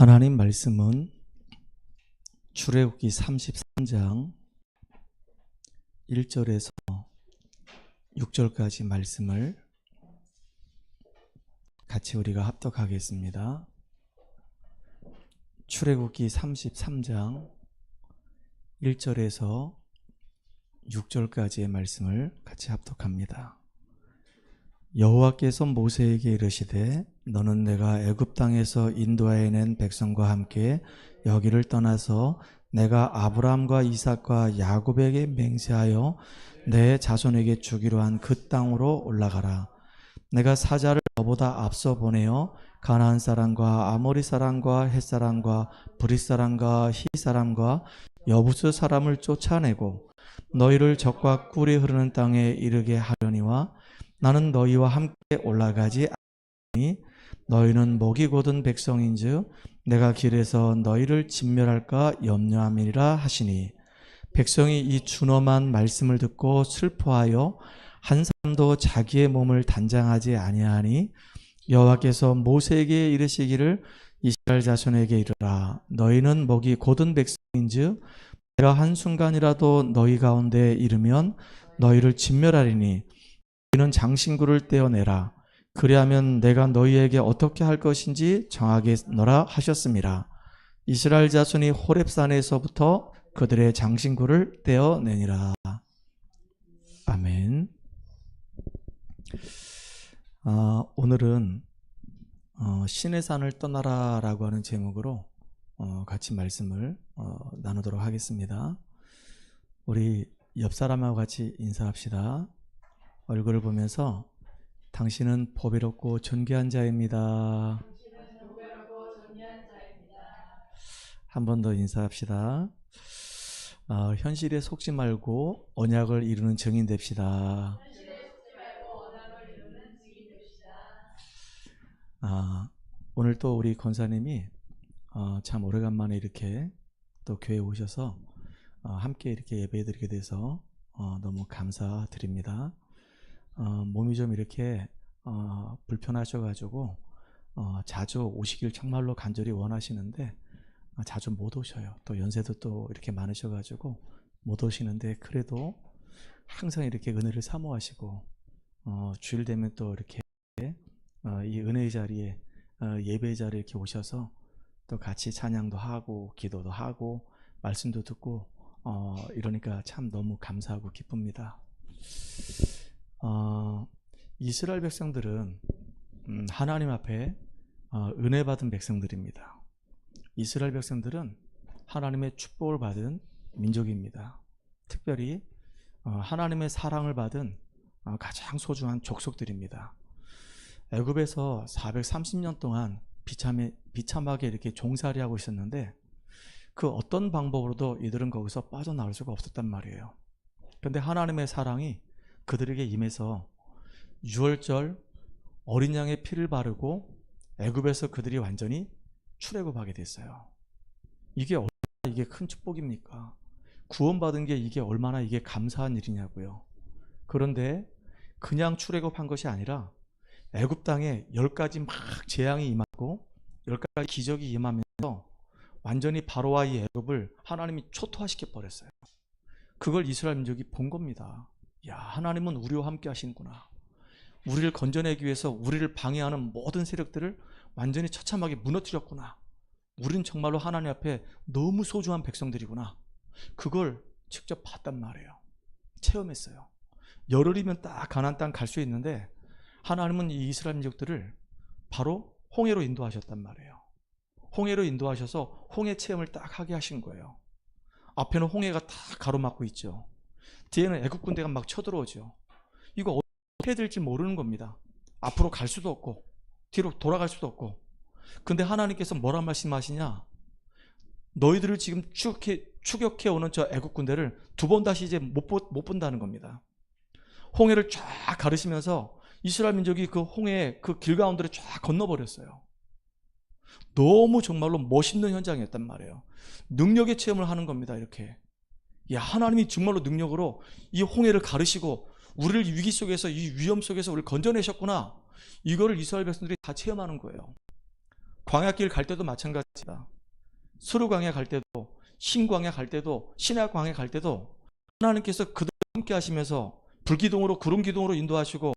하나님 말씀은 출애굽기 33장 1절에서 6절까지 말씀을 같이 우리가 합독하겠습니다. 출애굽기 33장 1절에서 6절까지의 말씀을 같이 합독합니다. 여호와께서 모세에게 이르시되 너는 내가 애굽 땅에서 인도하여 낸 백성과 함께 여기를 떠나서 내가 아브라함과 이삭과 야곱에게 맹세하여 내 자손에게 주기로 한 그 땅으로 올라가라. 내가 사자를 너보다 앞서 보내어 가나안 사람과 아모리 사람과 헷 사람과 브릿 사람과 히 사람과 여부스 사람을 쫓아내고 너희를 적과 꿀이 흐르는 땅에 이르게 하려니와 나는 너희와 함께 올라가지 않으니 너희는 목이 곧은 백성인즉 내가 길에서 너희를 진멸할까 염려함이니라 하시니 백성이 이 준엄한 말씀을 듣고 슬퍼하여 한 사람도 자기의 몸을 단장하지 아니하니 여호와께서 모세에게 이르시기를 이스라엘 자손에게 이르라 너희는 목이 곧은 백성인즉 내가 한순간이라도 너희 가운데 이르면 너희를 진멸하리니 너희는 장신구를 떼어내라. 그리하면 내가 너희에게 어떻게 할 것인지 정하겠노라 하셨습니다. 이스라엘 자손이 호렙산에서부터 그들의 장신구를 떼어내니라. 아멘. 오늘은 신의 산을 떠나라 라고 하는 제목으로 같이 말씀을 나누도록 하겠습니다. 우리 옆 사람하고 같이 인사합시다. 얼굴을 보면서 당신은 보배롭고 존귀한 자입니다. 한 번 더 인사합시다. 현실에 속지 말고 언약을 이루는 증인 됩시다. 오늘 또 우리 권사님이 참 오래간만에 이렇게 또 교회에 오셔서 함께 이렇게 예배드리게 돼서 너무 감사드립니다. 몸이 좀 이렇게 불편하셔가지고 자주 오시길 정말로 간절히 원하시는데 자주 못 오셔요. 또 연세도 또 이렇게 많으셔가지고 못 오시는데 그래도 항상 이렇게 은혜를 사모하시고 주일 되면 또 이렇게 이 은혜의 자리에 예배의 자리에 이렇게 오셔서 또 같이 찬양도 하고 기도도 하고 말씀도 듣고 이러니까 참 너무 감사하고 기쁩니다. 이스라엘 백성들은 하나님 앞에 은혜 받은 백성들입니다. 이스라엘 백성들은 하나님의 축복을 받은 민족입니다. 특별히 하나님의 사랑을 받은 가장 소중한 족속들입니다. 애굽에서 430년 동안 비참하게 이렇게 종살이하고 있었는데 그 어떤 방법으로도 이들은 거기서 빠져나올 수가 없었단 말이에요. 그런데 하나님의 사랑이 그들에게 임해서 유월절 어린 양의 피를 바르고 애굽에서 그들이 완전히 출애굽하게 됐어요. 이게 얼마나 이게 큰 축복입니까? 구원받은 게 이게 얼마나 이게 감사한 일이냐고요. 그런데 그냥 출애굽한 것이 아니라 애굽 땅에 10가지 막 재앙이 임하고 10가지 기적이 임하면서 완전히 바로와 이 애굽을 하나님이 초토화시켜 버렸어요. 그걸 이스라엘 민족이 본 겁니다. 야, 하나님은 우리와 함께 하시는구나. 우리를 건져내기 위해서 우리를 방해하는 모든 세력들을 완전히 처참하게 무너뜨렸구나. 우린 정말로 하나님 앞에 너무 소중한 백성들이구나. 그걸 직접 봤단 말이에요. 체험했어요. 열흘이면 딱 가나안 땅 갈 수 있는데 하나님은 이 이스라엘 민족들을 바로 홍해로 인도하셨단 말이에요. 홍해로 인도하셔서 홍해 체험을 딱 하게 하신 거예요. 앞에는 홍해가 딱 가로막고 있죠. 뒤에는 애굽 군대가 막 쳐들어오죠. 이거 어떻게 해야 될지 모르는 겁니다. 앞으로 갈 수도 없고 뒤로 돌아갈 수도 없고. 근데 하나님께서 뭐라 말씀하시냐? 너희들을 지금 추격해 오는 저 애굽 군대를 두 번 다시 이제 못 본다는 겁니다. 홍해를 쫙 가르시면서 이스라엘 민족이 그 홍해 그 길 가운데를 쫙 건너버렸어요. 너무 정말로 멋있는 현장이었단 말이에요. 능력의 체험을 하는 겁니다. 이렇게. 야, 하나님이 정말로 능력으로 이 홍해를 가르시고 우리를 위기 속에서 이 위험 속에서 우리를 건져내셨구나. 이거를 이스라엘 백성들이 다 체험하는 거예요. 광야길 갈 때도 마찬가지다. 수르광야 갈 때도, 신광야 갈 때도, 신약광야 갈 때도 하나님께서 그들과 함께 하시면서 불기둥으로 구름기둥으로 인도하시고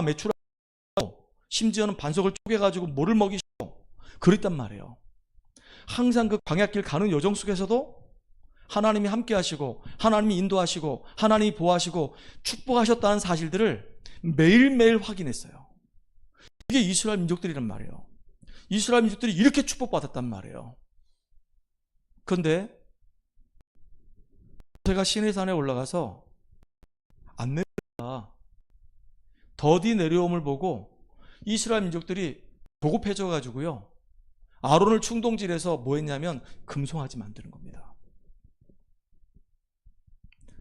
매출하고 심지어는 반석을 쪼개가지고 모를 먹이시고 그랬단 말이에요. 항상 그 광야길 가는 여정 속에서도 하나님이 함께 하시고 하나님이 인도하시고 하나님이 보호하시고 축복하셨다는 사실들을 매일매일 확인했어요. 이게 이스라엘 민족들이란 말이에요. 이스라엘 민족들이 이렇게 축복받았단 말이에요. 그런데 모세가 시내산에 올라가서 안 내려가 더디 내려옴을 보고 이스라엘 민족들이 조급해져 가지고요, 아론을 충동질해서 뭐 했냐면 금송아지 만드는 겁니다.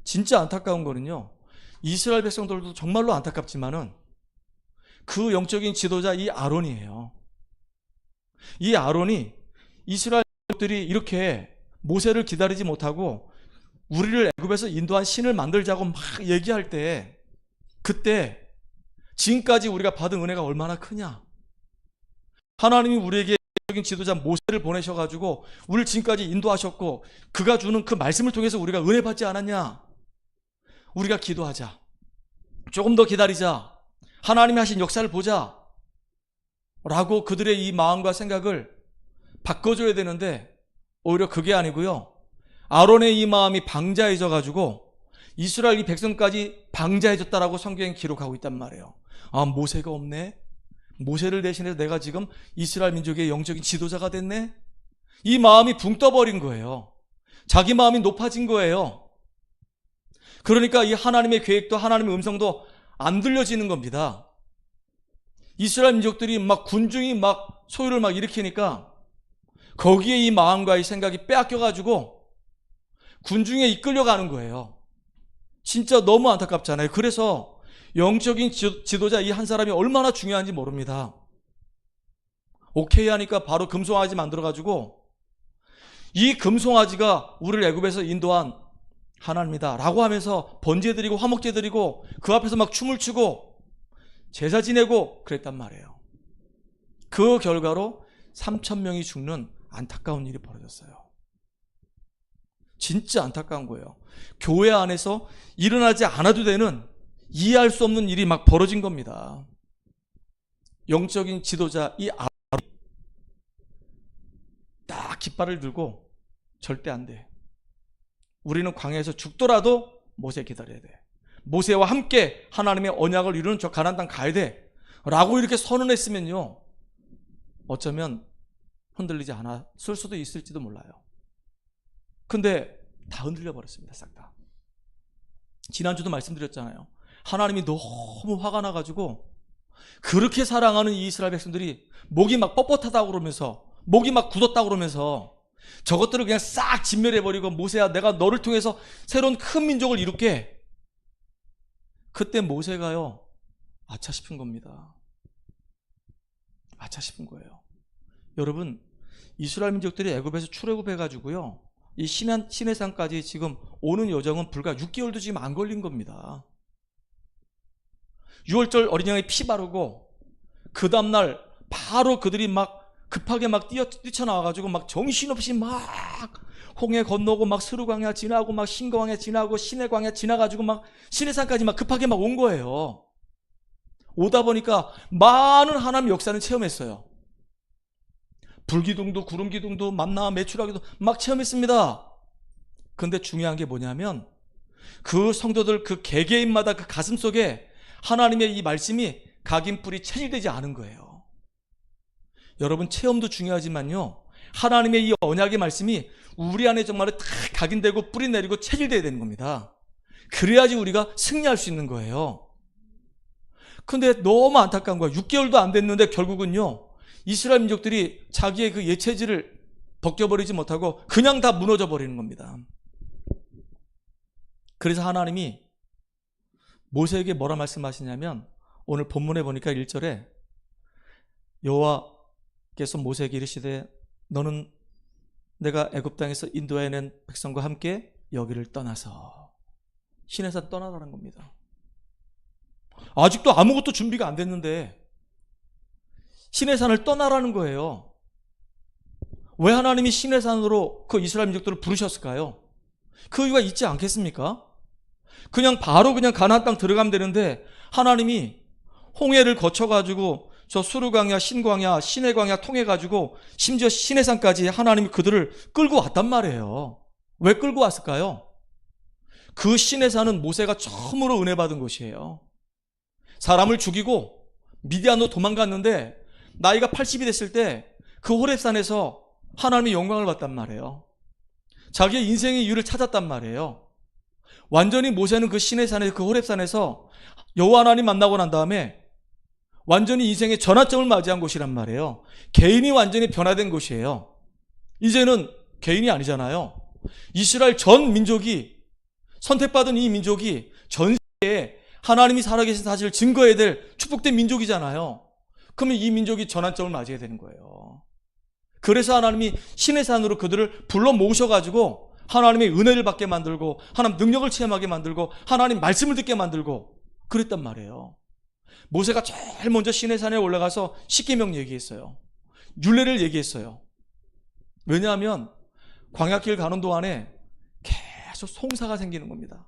진짜 안타까운 거는요, 이스라엘 백성들도 정말로 안타깝지만은 그 영적인 지도자 이 아론이에요. 이 아론이 이스라엘 백성들이 이렇게 모세를 기다리지 못하고 우리를 애굽에서 인도한 신을 만들자고 막 얘기할 때, 그때 지금까지 우리가 받은 은혜가 얼마나 크냐. 하나님이 우리에게 영적인 지도자 모세를 보내셔가지고 우리를 지금까지 인도하셨고 그가 주는 그 말씀을 통해서 우리가 은혜 받지 않았냐. 우리가 기도하자, 조금 더 기다리자, 하나님이 하신 역사를 보자 라고 그들의 이 마음과 생각을 바꿔줘야 되는데 오히려 그게 아니고요, 아론의 이 마음이 방자해져 가지고 이스라엘 이 백성까지 방자해졌다라고 성경에 기록하고 있단 말이에요. 아, 모세가 없네, 모세를 대신해서 내가 지금 이스라엘 민족의 영적인 지도자가 됐네. 이 마음이 붕 떠버린 거예요. 자기 마음이 높아진 거예요. 그러니까 이 하나님의 계획도 하나님의 음성도 안 들려지는 겁니다. 이스라엘 민족들이 막 군중이 막 소유를 막 일으키니까 거기에 이 마음과 이 생각이 빼앗겨가지고 군중에 이끌려가는 거예요. 진짜 너무 안타깝잖아요. 그래서 영적인 지도자 이 한 사람이 얼마나 중요한지 모릅니다. 오케이 하니까 바로 금송아지 만들어가지고 이 금송아지가 우리를 애굽에서 인도한 하나님이다 라고 하면서 번제 드리고 화목제 드리고 그 앞에서 막 춤을 추고 제사 지내고 그랬단 말이에요. 그 결과로 3,000명이 죽는 안타까운 일이 벌어졌어요. 진짜 안타까운 거예요. 교회 안에서 일어나지 않아도 되는, 이해할 수 없는 일이 막 벌어진 겁니다. 영적인 지도자 이 아론이 딱 깃발을 들고 절대 안 돼, 우리는 광야에서 죽더라도 모세 기다려야 돼, 모세와 함께 하나님의 언약을 이루는 저 가나안 땅 가야 돼 라고 이렇게 선언했으면요, 어쩌면 흔들리지 않았을 수도 있을지도 몰라요. 근데 다 흔들려 버렸습니다. 싹 다. 지난주도 말씀드렸잖아요. 하나님이 너무 화가 나가지고 그렇게 사랑하는 이 이스라엘 백성들이 목이 막 뻣뻣하다고 그러면서, 목이 막 굳었다고 그러면서 저것들을 그냥 싹 진멸해버리고, 모세야 내가 너를 통해서 새로운 큰 민족을 이룰게. 그때 모세가요, 아차 싶은 겁니다. 아차 싶은 거예요. 여러분, 이스라엘 민족들이 애굽에서 출애굽해가지고요, 이 시내산까지 지금 오는 여정은 불과 6개월도 지금 안 걸린 겁니다. 6월절 어린 양의 피 바르고 그 다음날 바로 그들이 막 급하게 막 뛰쳐나와가지고 막 정신없이 막 홍해 건너고 막 스루광야 지나고 막 신광야 지나고 시내광야 지나가지고 막 시내산까지 막 급하게 막 온 거예요. 오다 보니까 많은 하나님 역사는 체험했어요. 불기둥도 구름기둥도 만나 매출하기도 막 체험했습니다. 근데 중요한 게 뭐냐면 그 성도들 그 개개인마다 그 가슴 속에 하나님의 이 말씀이 각인뿔이 체질되지 않은 거예요. 여러분, 체험도 중요하지만요, 하나님의 이 언약의 말씀이 우리 안에 정말 다 각인되고 뿌리 내리고 체질되어야 되는 겁니다. 그래야지 우리가 승리할 수 있는 거예요. 근데 너무 안타까운 거예요. 6개월도 안 됐는데 결국은요, 이스라엘 민족들이 자기의 그 예체질을 벗겨버리지 못하고 그냥 다 무너져 버리는 겁니다. 그래서 하나님이 모세에게 뭐라 말씀하시냐면, 오늘 본문에 보니까 1절에 여호와께서 모세에게 이르시되 너는 내가 애굽 땅에서 인도해낸 백성과 함께 여기를 떠나서, 시내산 떠나라는 겁니다. 아직도 아무것도 준비가 안 됐는데 시내산을 떠나라는 거예요. 왜 하나님이 시내산으로 그 이스라엘 민족들을 부르셨을까요? 그 이유가 있지 않겠습니까? 그냥 바로 그냥 가나안 땅 들어가면 되는데 하나님이 홍해를 거쳐가지고 저 수르광야, 신광야, 시내광야 통해가지고 심지어 시내산까지 하나님이 그들을 끌고 왔단 말이에요. 왜 끌고 왔을까요? 그 시내산은 모세가 처음으로 은혜 받은 곳이에요. 사람을 죽이고 미디안으로 도망갔는데 나이가 80이 됐을 때 그 호렙산에서 하나님의 영광을 받단 말이에요. 자기의 인생의 이유를 찾았단 말이에요. 완전히 모세는 그 시내산에 그 호렙산에서 여호와 하나님 만나고 난 다음에 완전히 인생의 전환점을 맞이한 곳이란 말이에요. 개인이 완전히 변화된 곳이에요. 이제는 개인이 아니잖아요. 이스라엘 전 민족이, 선택받은 이 민족이 전 세계에 하나님이 살아계신 사실을 증거해야 될 축복된 민족이잖아요. 그러면 이 민족이 전환점을 맞이해야 되는 거예요. 그래서 하나님이 시내산으로 그들을 불러 모으셔가지고 하나님의 은혜를 받게 만들고 하나님 능력을 체험하게 만들고 하나님 말씀을 듣게 만들고 그랬단 말이에요. 모세가 제일 먼저 시내산에 올라가서 십계명 얘기했어요. 율례를 얘기했어요. 왜냐하면 광야길 가는 동안에 계속 송사가 생기는 겁니다.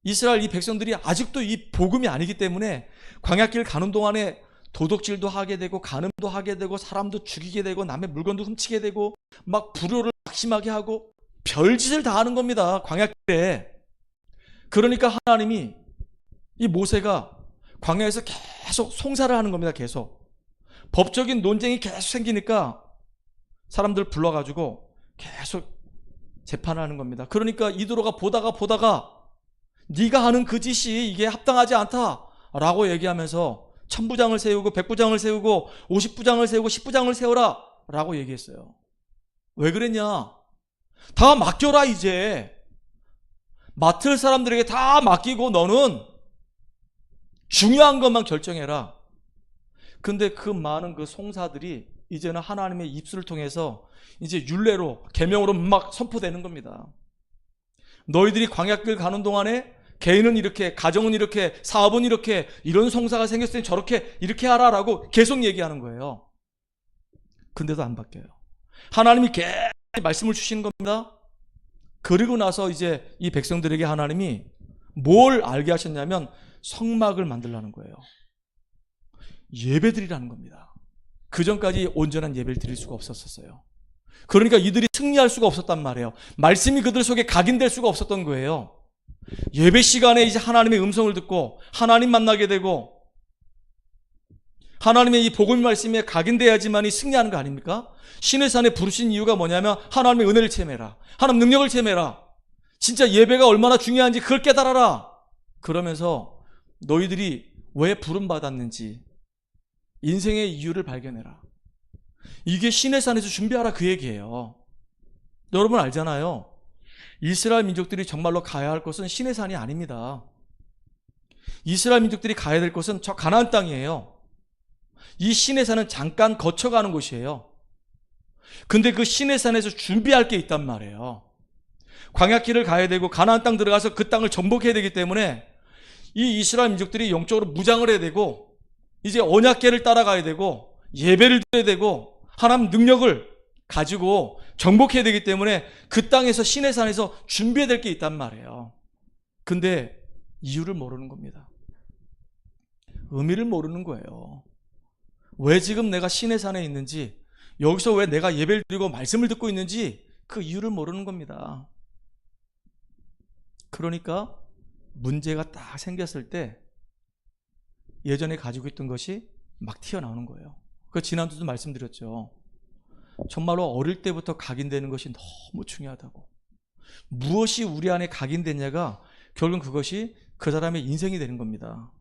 이스라엘 이 백성들이 아직도 이 복음이 아니기 때문에 광야길 가는 동안에 도둑질도 하게 되고 간음도 하게 되고 사람도 죽이게 되고 남의 물건도 훔치게 되고 막 불효를 막심하게 하고 별짓을 다 하는 겁니다. 광야길에. 그러니까 하나님이 이 모세가 광야에서 계속 송사를 하는 겁니다. 계속. 법적인 논쟁이 계속 생기니까 사람들 불러가지고 계속 재판을 하는 겁니다. 그러니까 이도로가 보다가 네가 하는 그 짓이 이게 합당하지 않다라고 얘기하면서 1000부장을 세우고 100부장을 세우고 50부장을 세우고 10부장을 세워라 라고 얘기했어요. 왜 그랬냐? 다 맡겨라. 이제 맡을 사람들에게 다 맡기고 너는 중요한 것만 결정해라. 근데 그 많은 그 송사들이 이제는 하나님의 입술을 통해서 이제 율례로 계명으로 막 선포되는 겁니다. 너희들이 광야길 가는 동안에 개인은 이렇게, 가정은 이렇게, 사업은 이렇게, 이런 송사가 생겼으니 저렇게 이렇게 하라라고 계속 얘기하는 거예요. 근데도 안 바뀌어요. 하나님이 계속 말씀을 주시는 겁니다. 그리고 나서 이제 이 백성들에게 하나님이 뭘 알게 하셨냐면 성막을 만들라는 거예요. 예배드리라는 겁니다. 그 전까지 온전한 예배를 드릴 수가 없었어요. 그러니까 이들이 승리할 수가 없었단 말이에요. 말씀이 그들 속에 각인될 수가 없었던 거예요. 예배 시간에 이제 하나님의 음성을 듣고 하나님 만나게 되고 하나님의 이 복음 말씀에 각인돼야지만이 승리하는 거 아닙니까? 시내산에 부르신 이유가 뭐냐면 하나님의 은혜를 체험해라. 하나님 능력을 체험해라. 진짜 예배가 얼마나 중요한지 그걸 깨달아라. 그러면서 너희들이 왜 부름받았는지 인생의 이유를 발견해라. 이게 시내산에서 준비하라 그 얘기예요. 여러분 알잖아요. 이스라엘 민족들이 정말로 가야 할 곳은 시내산이 아닙니다. 이스라엘 민족들이 가야 될 곳은 저 가나안 땅이에요. 이 시내산은 잠깐 거쳐가는 곳이에요. 근데 그 시내산에서 준비할 게 있단 말이에요. 광야길을 가야 되고 가나안 땅 들어가서 그 땅을 정복해야 되기 때문에 이 이스라엘 민족들이 영적으로 무장을 해야 되고 이제 언약궤를 따라가야 되고 예배를 드려야 되고 하나님 능력을 가지고 정복해야 되기 때문에 그 땅에서 시내산에서 준비해야 될 게 있단 말이에요. 근데 이유를 모르는 겁니다. 의미를 모르는 거예요. 왜 지금 내가 시내산에 있는지, 여기서 왜 내가 예배를 드리고 말씀을 듣고 있는지 그 이유를 모르는 겁니다. 그러니까 문제가 딱 생겼을 때 예전에 가지고 있던 것이 막 튀어나오는 거예요. 그 지난주도 말씀드렸죠. 정말로 어릴 때부터 각인되는 것이 너무 중요하다고. 무엇이 우리 안에 각인됐냐가 결국은 그것이 그 사람의 인생이 되는 겁니다.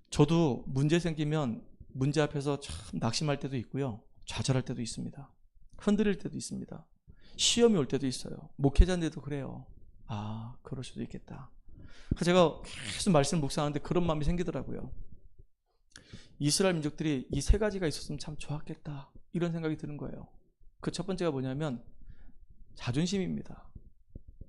저도 문제 생기면 문제 앞에서 참 낙심할 때도 있고요. 좌절할 때도 있습니다. 흔들릴 때도 있습니다. 시험이 올 때도 있어요. 목회자인데도 그래요. 아, 그럴 수도 있겠다. 제가 계속 말씀 묵상하는데 그런 마음이 생기더라고요. 이스라엘 민족들이 이 세 가지가 있었으면 참 좋았겠다 이런 생각이 드는 거예요. 그 첫 번째가 뭐냐면 자존심입니다.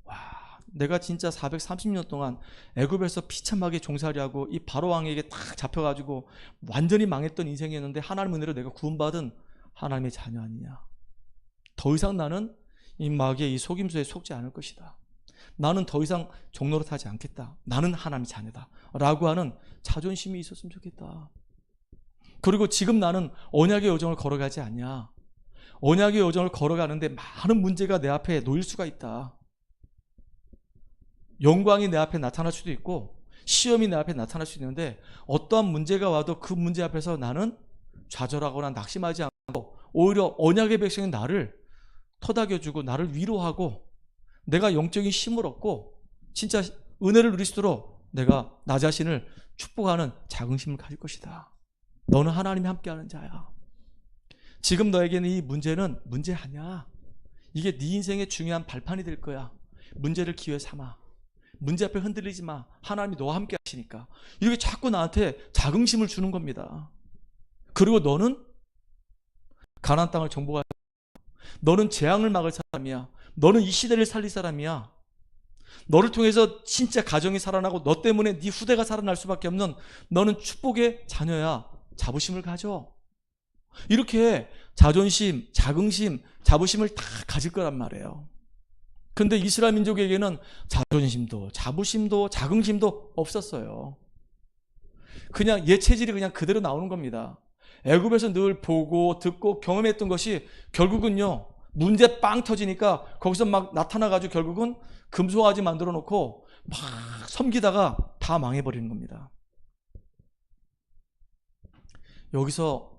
와, 내가 진짜 430년 동안 애굽에서 비참하게 종살이하고 이 바로 왕에게 딱 잡혀가지고 완전히 망했던 인생이었는데 하나님 은혜로 내가 구원받은 하나님의 자녀 아니냐. 더 이상 나는 이 마귀의 이 속임수에 속지 않을 것이다. 나는 더 이상 종노릇하지 않겠다. 나는 하나님의 자녀다 라고 하는 자존심이 있었으면 좋겠다. 그리고 지금 나는 언약의 여정을 걸어가지 않냐. 언약의 여정을 걸어가는데 많은 문제가 내 앞에 놓일 수가 있다. 영광이 내 앞에 나타날 수도 있고 시험이 내 앞에 나타날 수 있는데 어떠한 문제가 와도 그 문제 앞에서 나는 좌절하거나 낙심하지 않고 오히려 언약의 백성인 나를 토닥여주고 나를 위로하고 내가 영적인 힘을 얻고 진짜 은혜를 누릴 수 있도록 내가 나 자신을 축복하는 자긍심을 가질 것이다. 너는 하나님이 함께하는 자야. 지금 너에게는 이 문제는 문제 아니야. 이게 네 인생의 중요한 발판이 될 거야. 문제를 기회 삼아. 문제 앞에 흔들리지 마. 하나님이 너와 함께 하시니까. 이렇게 자꾸 나한테 자긍심을 주는 겁니다. 그리고 너는 가나안 땅을 정복할 사람이야. 너는 재앙을 막을 사람이야. 너는 이 시대를 살릴 사람이야. 너를 통해서 진짜 가정이 살아나고 너 때문에 네 후대가 살아날 수밖에 없는 너는 축복의 자녀야. 자부심을 가져. 이렇게 자존심, 자긍심, 자부심을 다 가질 거란 말이에요. 근데 이스라엘 민족에게는 자존심도 자부심도 자긍심도 없었어요. 그냥 옛 체질이 그냥 그대로 나오는 겁니다. 애굽에서 늘 보고 듣고 경험했던 것이 결국은요, 문제 빵 터지니까 거기서 막 나타나가지고 결국은 금송아지 만들어 놓고 막 섬기다가 다 망해버리는 겁니다. 여기서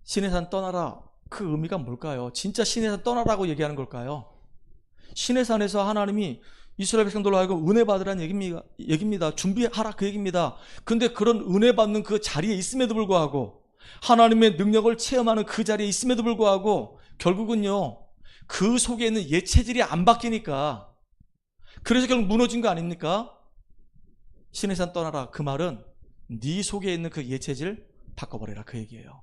신의 산 떠나라, 그 의미가 뭘까요? 진짜 신의 산 떠나라고 얘기하는 걸까요? 신의 산에서 하나님이 이스라엘 백성들로 하여금 은혜 받으라는 얘기입니다. 준비하라 그 얘기입니다. 근데 그런 은혜 받는 그 자리에 있음에도 불구하고 하나님의 능력을 체험하는 그 자리에 있음에도 불구하고 결국은요, 그 속에 있는 옛 체질이 안 바뀌니까 그래서 결국 무너진 거 아닙니까? 신의 산 떠나라, 그 말은 네 속에 있는 그 옛 체질 바꿔버려라 그 얘기예요.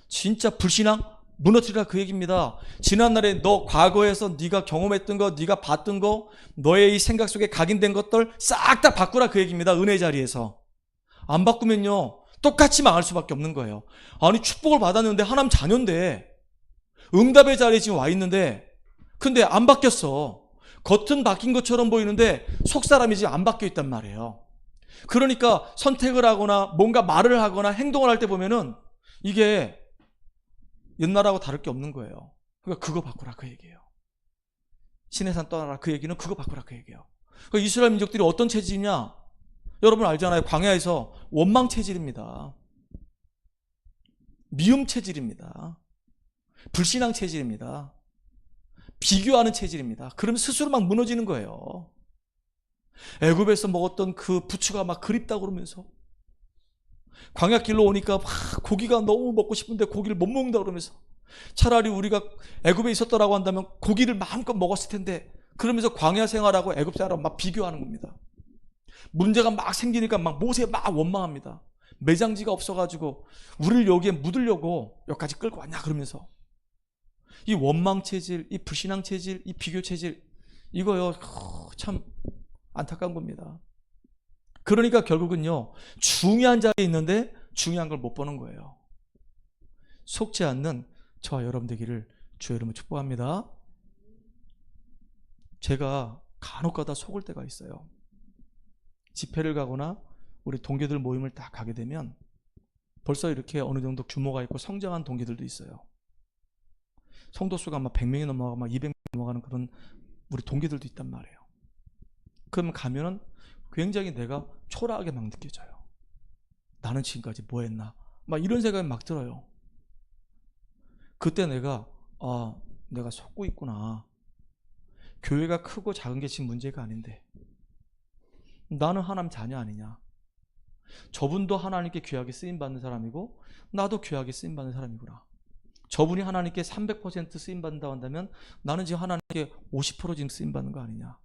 진짜 불신앙 무너뜨리라 그 얘기입니다. 지난날에 너 과거에서 네가 경험했던 거, 네가 봤던 거, 너의 이 생각 속에 각인된 것들 싹 다 바꾸라 그 얘기입니다. 은혜 자리에서. 안 바꾸면요, 똑같이 망할 수밖에 없는 거예요. 아니, 축복을 받았는데 하나님 자녀인데 응답의 자리에 지금 와 있는데 근데 안 바뀌었어. 겉은 바뀐 것처럼 보이는데 속 사람이 지금 안 바뀌어 있단 말이에요. 그러니까 선택을 하거나 뭔가 말을 하거나 행동을 할 때 보면은 이게 옛날하고 다를 게 없는 거예요. 그러니까 그거 바꾸라 그 얘기예요. 신의 산 떠나라 그 얘기는 그거 바꾸라 그 얘기예요. 그러니까 이스라엘 민족들이 어떤 체질이냐? 여러분 알잖아요. 광야에서 원망 체질입니다. 미움 체질입니다. 불신앙 체질입니다. 비교하는 체질입니다. 그러면 스스로 막 무너지는 거예요. 애굽에서 먹었던 그 부추가 막 그립다 그러면서 광야길로 오니까 막 고기가 너무 먹고 싶은데 고기를 못 먹는다 그러면서 차라리 우리가 애굽에 있었더라고 한다면 고기를 마음껏 먹었을 텐데 그러면서 광야 생활하고 애굽 생활하고 막 비교하는 겁니다. 문제가 막 생기니까 막 모세에 막 원망합니다. 매장지가 없어가지고 우리를 여기에 묻으려고 여기까지 끌고 왔냐 그러면서 이 원망 체질, 이 불신앙 체질, 이 비교 체질 이거요 참 안타까운 겁니다. 그러니까 결국은요, 중요한 자리에 있는데 중요한 걸 못 보는 거예요. 속지 않는 저와 여러분 되기를 주의 이름으로 축복합니다. 제가 간혹가다 속을 때가 있어요. 집회를 가거나 우리 동기들 모임을 딱 가게 되면 벌써 이렇게 어느 정도 규모가 있고 성장한 동기들도 있어요. 성도 수가 막 100명이 넘어가고 막 200명이 넘어가는 그런 우리 동기들도 있단 말이에요. 그러면 가면은 굉장히 내가 초라하게 막 느껴져요. 나는 지금까지 뭐 했나? 막 이런 생각이 막 들어요. 그때 내가 내가 속고 있구나. 교회가 크고 작은 게 지금 문제가 아닌데 나는 하나님 자녀 아니냐? 저분도 하나님께 귀하게 쓰임받는 사람이고 나도 귀하게 쓰임받는 사람이구나. 저분이 하나님께 300% 쓰임받는다고 한다면 나는 지금 하나님께 50% 지금 쓰임받는 거 아니냐?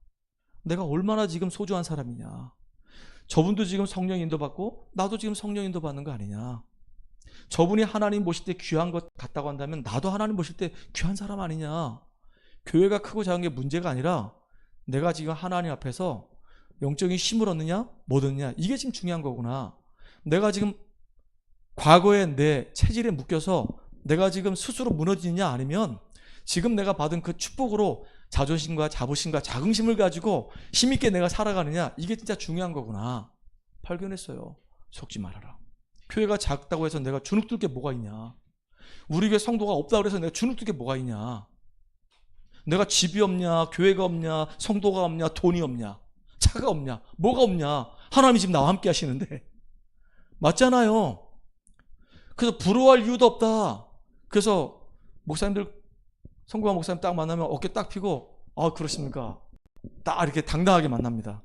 내가 얼마나 지금 소중한 사람이냐? 저분도 지금 성령 인도받고 나도 지금 성령 인도받는 거 아니냐? 저분이 하나님 모실 때 귀한 것 같다고 한다면 나도 하나님 모실 때 귀한 사람 아니냐? 교회가 크고 작은 게 문제가 아니라 내가 지금 하나님 앞에서 영적인 힘을 얻느냐 못 얻느냐, 이게 지금 중요한 거구나. 내가 지금 과거에 내 체질에 묶여서 내가 지금 스스로 무너지느냐, 아니면 지금 내가 받은 그 축복으로 자존심과 자부심과 자긍심을 가지고 힘있게 내가 살아가느냐, 이게 진짜 중요한 거구나 발견했어요. 속지 말아라. 교회가 작다고 해서 내가 주눅들 게 뭐가 있냐. 우리 교회 성도가 없다고 해서 내가 주눅들 게 뭐가 있냐. 내가 집이 없냐, 교회가 없냐, 성도가 없냐, 돈이 없냐, 차가 없냐, 뭐가 없냐. 하나님이 지금 나와 함께 하시는데. 맞잖아요. 그래서 부러워할 이유도 없다. 그래서 목사님들, 성구와 목사님 딱 만나면 어깨 딱 펴고, 아 그렇습니까? 딱 이렇게 당당하게 만납니다.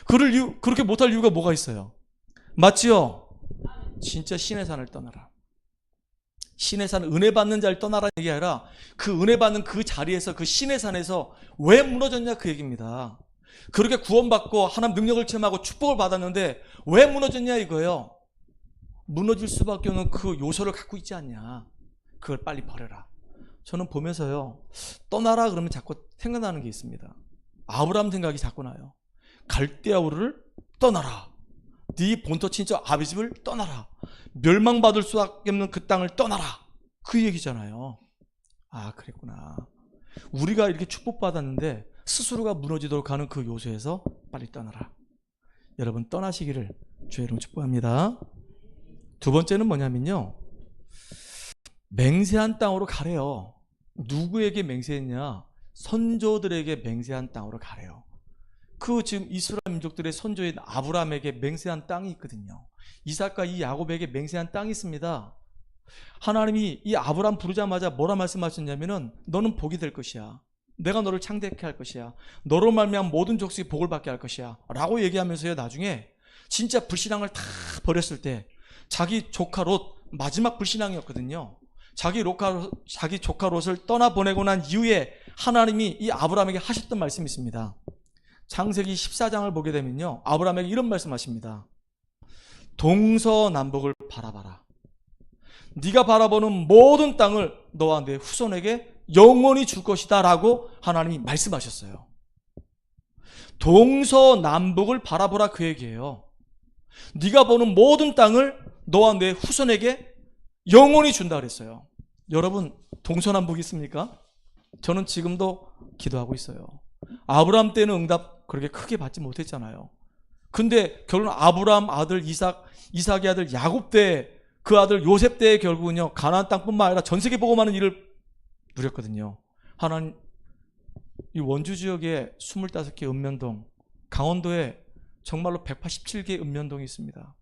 그렇게 못할 이유가 뭐가 있어요? 맞지요? 진짜 신의 산을 떠나라. 신의 산, 은혜 받는 자를 떠나라는 얘기 아니라 그 은혜 받는 그 자리에서, 그 신의 산에서 왜 무너졌냐 그 얘기입니다. 그렇게 구원받고 하나님 능력을 체험하고 축복을 받았는데 왜 무너졌냐 이거예요. 무너질 수밖에 없는 그 요소를 갖고 있지 않냐. 그걸 빨리 버려라. 저는 보면서요, 떠나라 그러면 자꾸 생각나는 게 있습니다. 아브라함 생각이 자꾸 나요. 갈대아 우르를 떠나라. 네 본토 친척 아비 집을 떠나라. 멸망받을 수밖에 없는 그 땅을 떠나라. 그 얘기잖아요. 아 그랬구나. 우리가 이렇게 축복받았는데 스스로가 무너지도록 하는 그 요소에서 빨리 떠나라. 여러분 떠나시기를 주의 이름으로 축복합니다. 두 번째는 뭐냐면요, 맹세한 땅으로 가래요. 누구에게 맹세했냐? 선조들에게 맹세한 땅으로 가래요. 그 지금 이스라엘 민족들의 선조인 아브라함에게 맹세한 땅이 있거든요. 이삭과 이 야곱에게 맹세한 땅이 있습니다. 하나님이 이 아브라함 부르자마자 뭐라 말씀하셨냐면은 너는 복이 될 것이야. 내가 너를 창대케 할 것이야. 너로 말미암아 모든 족속이 복을 받게 할 것이야 라고 얘기하면서요, 나중에 진짜 불신앙을 다 버렸을 때 자기 조카 롯, 마지막 불신앙이었거든요. 자기 조카 롯을 떠나보내고 난 이후에 하나님이 이 아브라함에게 하셨던 말씀이 있습니다. 창세기 14장을 보게 되면요, 아브라함에게 이런 말씀하십니다. 동서남북을 바라봐라. 네가 바라보는 모든 땅을 너와 내 후손에게 영원히 줄 것이다 라고 하나님이 말씀하셨어요. 동서남북을 바라보라 그 얘기예요. 네가 보는 모든 땅을 너와 내 후손에게 영원히 준다 그랬어요. 여러분 동서남북이 있습니까? 저는 지금도 기도하고 있어요. 아브라함 때는 응답 그렇게 크게 받지 못했잖아요. 근데 결국은 아브라함 아들 이삭의 아들 야곱 때, 그 아들 요셉 때 결국은요 가나안 땅뿐만 아니라 전 세계 보고 많은 일을 누렸거든요. 하나님, 이 원주 지역에 25개 읍면동, 강원도에 정말로 187개 읍면동이 있습니다.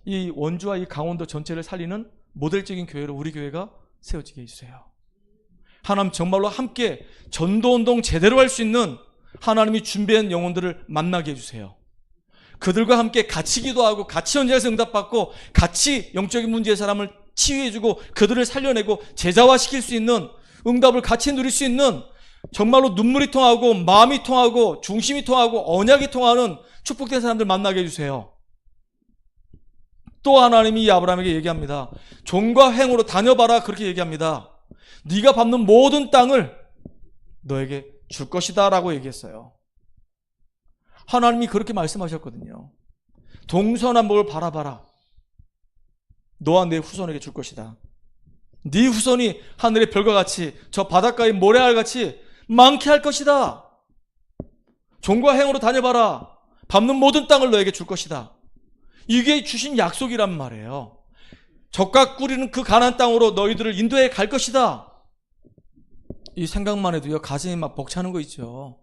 이 원주와 이 강원도 전체를 살리는 모델적인 교회로 우리 교회가 세워지게 해주세요. 하나님 정말로 함께 전도운동 제대로 할 수 있는 하나님이 준비한 영혼들을 만나게 해주세요. 그들과 함께 같이 기도하고 같이 현장에서 응답받고 같이 영적인 문제의 사람을 치유해주고 그들을 살려내고 제자화시킬 수 있는, 응답을 같이 누릴 수 있는, 정말로 눈물이 통하고 마음이 통하고 중심이 통하고 언약이 통하는 축복된 사람들 만나게 해주세요. 또 하나님이 이 아브라함에게 얘기합니다. 종과 행으로 다녀봐라 그렇게 얘기합니다. 네가 밟는 모든 땅을 너에게 줄 것이다 라고 얘기했어요. 하나님이 그렇게 말씀하셨거든요. 동서남북을 바라봐라. 너와 내 후손에게 줄 것이다. 네 후손이 하늘의 별과 같이 저 바닷가의 모래알같이 많게 할 것이다. 종과 행으로 다녀봐라. 밟는 모든 땅을 너에게 줄 것이다. 이게 주신 약속이란 말이에요. 젖과 꿀이는 그 가나안 땅으로 너희들을 인도해 갈 것이다. 이 생각만 해도요 가슴이 막 벅차는 거 있죠.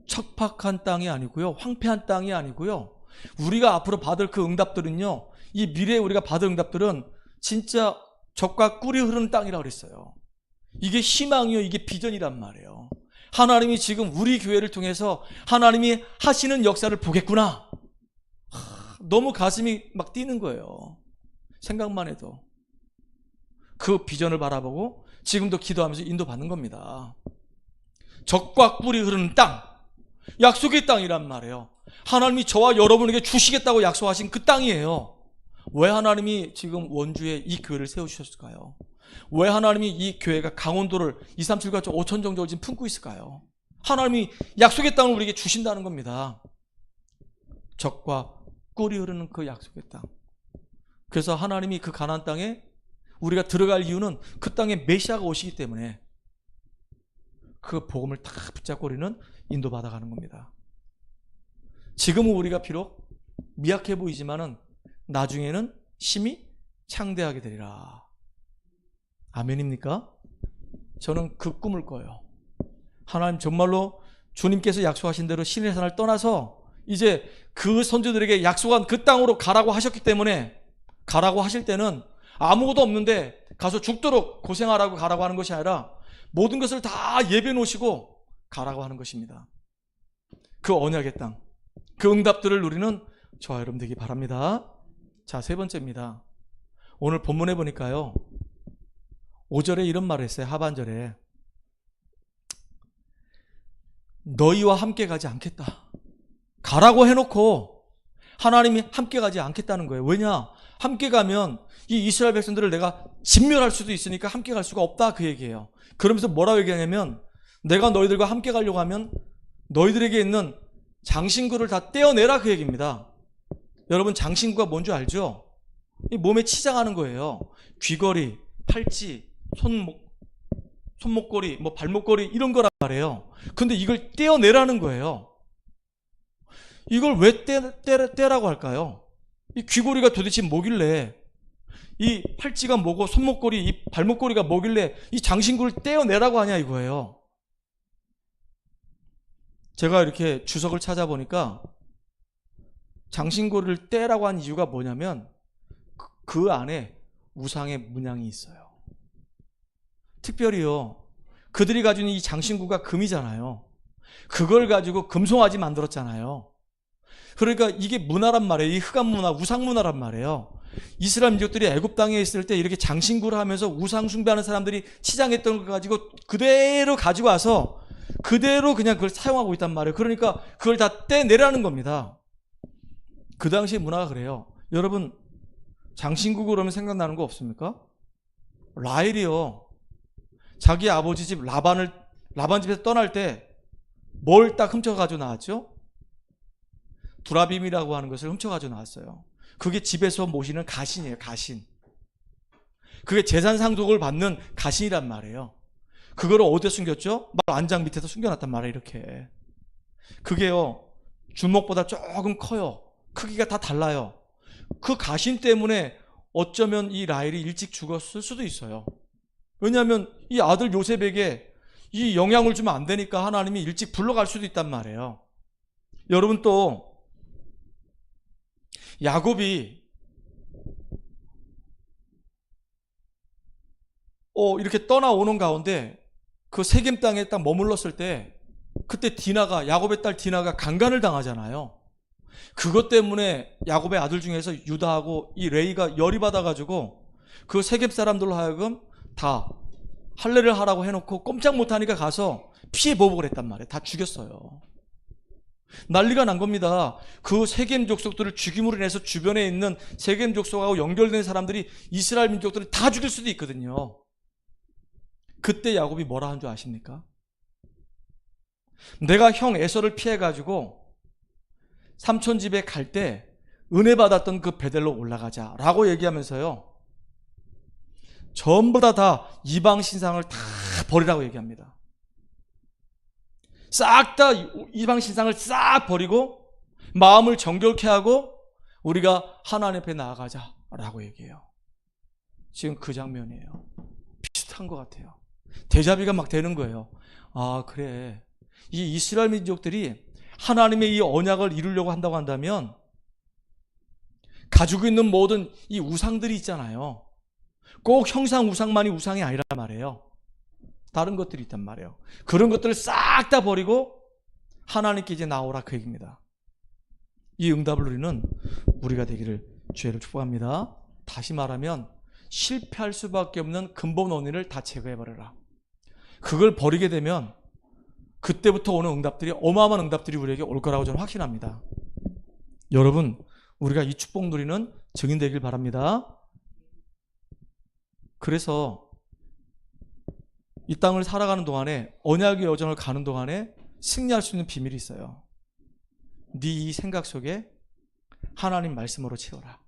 척박한 땅이 아니고요, 황폐한 땅이 아니고요, 우리가 앞으로 받을 그 응답들은요, 이 미래에 우리가 받을 응답들은 진짜 젖과 꿀이 흐르는 땅이라고 그랬어요. 이게 희망이요, 이게 비전이란 말이에요. 하나님이 지금 우리 교회를 통해서 하나님이 하시는 역사를 보겠구나. 너무 가슴이 막 뛰는 거예요. 생각만 해도. 그 비전을 바라보고 지금도 기도하면서 인도받는 겁니다. 젖과 꿀이 흐르는 땅, 약속의 땅이란 말이에요. 하나님이 저와 여러분에게 주시겠다고 약속하신 그 땅이에요. 왜 하나님이 지금 원주에 이 교회를 세우셨을까요? 왜 하나님이 이 교회가 강원도를 237과 5천 정도를 지금 품고 있을까요? 하나님이 약속의 땅을 우리에게 주신다는 겁니다. 젖과 꿀이 흐르는 그 약속의 땅. 그래서 하나님이 그 가나안 땅에 우리가 들어갈 이유는 그 땅에 메시아가 오시기 때문에 그 복음을 다 붙잡고 우리는 인도받아 가는 겁니다. 지금은 우리가 비록 미약해 보이지만은 나중에는 심히 창대하게 되리라. 아멘입니까? 저는 그 꿈을 꿔요. 하나님 정말로 주님께서 약속하신 대로 신의 산을 떠나서 이제 그 선조들에게 약속한 그 땅으로 가라고 하셨기 때문에 가라고 하실 때는 아무것도 없는데 가서 죽도록 고생하라고 가라고 하는 것이 아니라 모든 것을 다 예비해 놓으시고 가라고 하는 것입니다. 그 언약의 땅, 그 응답들을 누리는 저와 여러분 되기 바랍니다. 자, 세 번째입니다. 오늘 본문에 보니까요, 5절에 이런 말을 했어요. 하반절에 너희와 함께 가지 않겠다. 가라고 해놓고 하나님이 함께 가지 않겠다는 거예요. 왜냐? 함께 가면 이 이스라엘 백성들을 내가 진멸할 수도 있으니까 함께 갈 수가 없다, 그 얘기예요. 그러면서 뭐라고 얘기하냐면 내가 너희들과 함께 가려고 하면 너희들에게 있는 장신구를 다 떼어내라, 그 얘기입니다. 여러분, 장신구가 뭔지 알죠? 이 몸에 치장하는 거예요. 귀걸이, 팔찌, 손목걸이, 뭐 발목걸이 이런 거란 말이에요. 근데 이걸 떼어내라는 거예요. 이걸 왜 떼라고 할까요? 이 귀걸이가 도대체 뭐길래, 이 팔찌가 뭐고 손목걸이, 이 발목걸이가 뭐길래 이 장신구를 떼어내라고 하냐 이거예요. 제가 이렇게 주석을 찾아보니까 장신구를 떼라고 한 이유가 뭐냐면 그 안에 우상의 문양이 있어요. 특별히요, 그들이 가진 이 장신구가 금이잖아요. 그걸 가지고 금송아지 만들었잖아요. 그러니까 이게 문화란 말이에요. 이 흑암 문화, 우상 문화란 말이에요. 이스라엘 민족들이 애굽 땅에 있을 때 이렇게 장신구를 하면서 우상 숭배하는 사람들이 치장했던 걸 가지고 그대로 가지고 와서 그대로 그냥 그걸 사용하고 있단 말이에요. 그러니까 그걸 다 떼내라는 겁니다. 그 당시 문화가 그래요. 여러분, 장신구 그러면 생각나는 거 없습니까? 라헬이요, 자기 아버지 집 라반 집에서 떠날 때 뭘 딱 훔쳐가지고 나왔죠? 두라빔이라고 하는 것을 훔쳐가지고 나왔어요. 그게 집에서 모시는 가신이에요. 가신. 그게 재산 상속을 받는 가신이란 말이에요. 그거를 어디에 숨겼죠? 안장 밑에서 숨겨놨단 말이에요. 이렇게. 그게요, 주먹보다 조금 커요. 크기가 다 달라요. 그 가신 때문에 어쩌면 이 라헬이 일찍 죽었을 수도 있어요. 왜냐하면 이 아들 요셉에게 이 영향을 주면 안 되니까 하나님이 일찍 불러갈 수도 있단 말이에요. 여러분, 또 야곱이 이렇게 떠나오는 가운데 그 세겜 땅에 딱 머물렀을 때 그때 야곱의 딸 디나가 강간을 당하잖아요. 그것 때문에 야곱의 아들 중에서 유다하고 이 레이가 열이 받아가지고 그 세겜 사람들로 하여금 다 할례를 하라고 해놓고 꼼짝 못하니까 가서 피해 보복을 했단 말이에요. 다 죽였어요. 난리가 난 겁니다. 그 세겜 족속들을 죽임으로 인해서 주변에 있는 세겜 족속하고 연결된 사람들이 이스라엘 민족들을 다 죽일 수도 있거든요. 그때 야곱이 뭐라 한 줄 아십니까? 내가 형 에서를 피해가지고 삼촌 집에 갈 때 은혜 받았던 그 베델로 올라가자 라고 얘기하면서요, 전부 다 이방 신상을 다 버리라고 얘기합니다. 싹 다 이방 신상을 싹 버리고 마음을 정결케 하고 우리가 하나님 앞에 나아가자라고 얘기해요. 지금 그 장면이에요. 비슷한 것 같아요. 데자비가 막 되는 거예요. 아, 그래, 이 이스라엘 민족들이 하나님의 이 언약을 이루려고 한다고 한다면 가지고 있는 모든 이 우상들이 있잖아요. 꼭 형상 우상만이 우상이 아니란 말이에요. 다른 것들이 있단 말이에요. 그런 것들을 싹 다 버리고 하나님께 이제 나오라, 그 얘기입니다. 이 응답을 누리는 우리가 되기를 주의로 축복합니다. 다시 말하면 실패할 수밖에 없는 근본 원인을 다 제거해버려라. 그걸 버리게 되면 그때부터 오는 응답들이, 어마어마한 응답들이 우리에게 올 거라고 저는 확신합니다. 여러분, 우리가 이 축복 누리는 증인 되길 바랍니다. 그래서 이 땅을 살아가는 동안에, 언약의 여정을 가는 동안에 승리할 수 있는 비밀이 있어요. 네 이 생각 속에 하나님 말씀으로 채워라.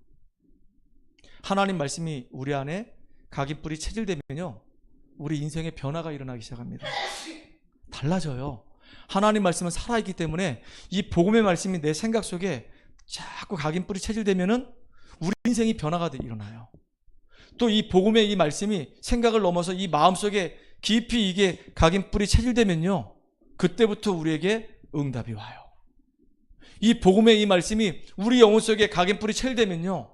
하나님 말씀이 우리 안에 각인뿔이 체질되면요, 우리 인생의 변화가 일어나기 시작합니다. 달라져요. 하나님 말씀은 살아있기 때문에 이 복음의 말씀이 내 생각 속에 자꾸 각인뿔이 체질되면은 우리 인생이 변화가 일어나요. 또 이 복음의 이 말씀이 생각을 넘어서 이 마음속에 깊이 이게 각인뿔이 체질되면요, 그때부터 우리에게 응답이 와요. 이 복음의 이 말씀이 우리 영혼 속에 각인뿔이 체질되면요,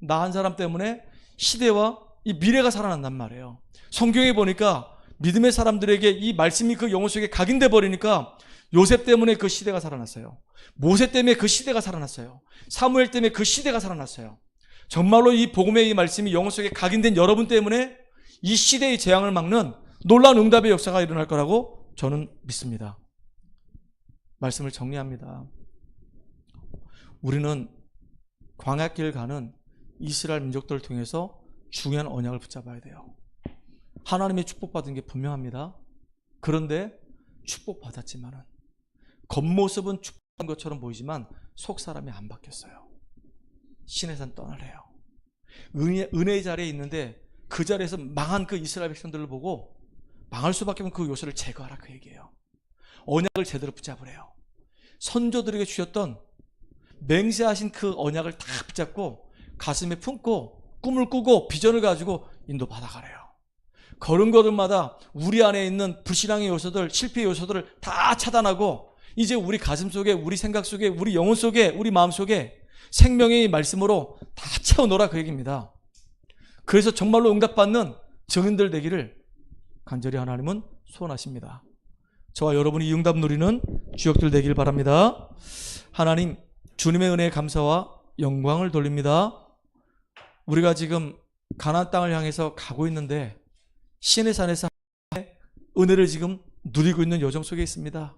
나 한 사람 때문에 시대와 이 미래가 살아난단 말이에요. 성경에 보니까 믿음의 사람들에게 이 말씀이 그 영혼 속에 각인돼 버리니까 요셉 때문에 그 시대가 살아났어요. 모세 때문에 그 시대가 살아났어요. 사무엘 때문에 그 시대가 살아났어요. 정말로 이 복음의 이 말씀이 영혼 속에 각인된 여러분 때문에 이 시대의 재앙을 막는 놀라운 응답의 역사가 일어날 거라고 저는 믿습니다. 말씀을 정리합니다. 우리는 광야길 가는 이스라엘 민족들을 통해서 중요한 언약을 붙잡아야 돼요. 하나님의 축복받은 게 분명합니다. 그런데 축복받았지만은 겉모습은 축복한 것처럼 보이지만 속 사람이 안 바뀌었어요. 신의 산 떠나래요. 은혜의 자리에 있는데 그 자리에서 망한 그 이스라엘 백성들을 보고 망할 수밖에 없는 그 요소를 제거하라, 그 얘기예요. 언약을 제대로 붙잡으래요. 선조들에게 주셨던 맹세하신 그 언약을 다 붙잡고 가슴에 품고 꿈을 꾸고 비전을 가지고 인도받아가래요. 걸음걸음마다 우리 안에 있는 불신앙의 요소들, 실패의 요소들을 다 차단하고 이제 우리 가슴 속에, 우리 생각 속에, 우리 영혼 속에, 우리 마음 속에 생명의 말씀으로 다 채워놓으라, 그 얘기입니다. 그래서 정말로 응답받는 증인들 되기를 간절히 하나님은 소원하십니다. 저와 여러분이 이 응답 누리는 주역들 되길 바랍니다. 하나님, 주님의 은혜에 감사와 영광을 돌립니다. 우리가 지금 가나안 땅을 향해서 가고 있는데 신의 산에서 은혜를 지금 누리고 있는 여정 속에 있습니다.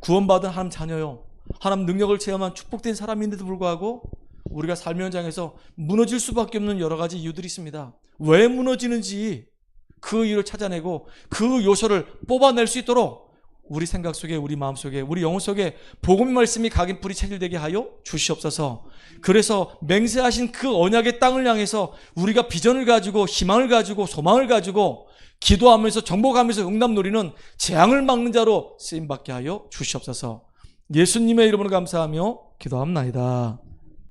구원받은 하나님 자녀요, 하나님 능력을 체험한 축복된 사람인데도 불구하고 우리가 삶의 현장에서 무너질 수밖에 없는 여러 가지 이유들이 있습니다. 왜 무너지는지 그 이유를 찾아내고 그 요소를 뽑아낼 수 있도록 우리 생각 속에, 우리 마음 속에, 우리 영혼 속에 복음의 말씀이 각인뿔이 체질되게 하여 주시옵소서. 그래서 맹세하신 그 언약의 땅을 향해서 우리가 비전을 가지고 희망을 가지고 소망을 가지고 기도하면서 정복하면서 응답 누리는 재앙을 막는 자로 쓰임받게 하여 주시옵소서. 예수님의 이름으로 감사하며 기도합나이다.